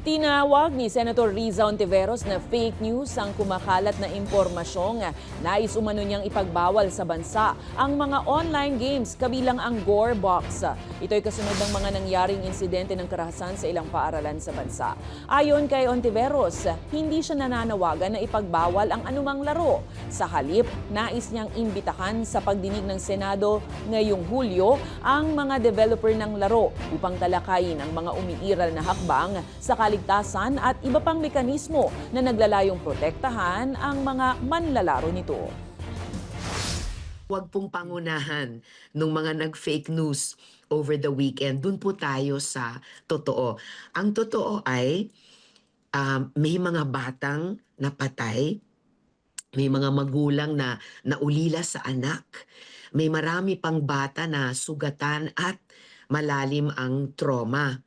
Tinawag ni Senator Riza Ontiveros na fake news ang kumakalat na impormasyong nais umano niyang ipagbawal sa bansa ang mga online games kabilang ang Gore Box. Ito'y kasunod ng mga nangyaring insidente ng karahasan sa ilang paaralan sa bansa. Ayon kay Ontiveros, hindi siya nananawagan na ipagbawal ang anumang laro. Sa halip, nais niyang imbitahan sa pagdinig ng Senado ngayong Hulyo ang mga developer ng laro upang talakayin ang mga umiiral na hakbang sa kaligtasan at iba pang mekanismo na naglalayong protektahan ang mga manlalaro nito. Huwag pong pangunahan nung mga nag-fake news over the weekend. Doon po tayo sa totoo. Ang totoo ay may mga batang napatay, may mga magulang na naulila sa anak, may marami pang bata na sugatan at malalim ang trauma.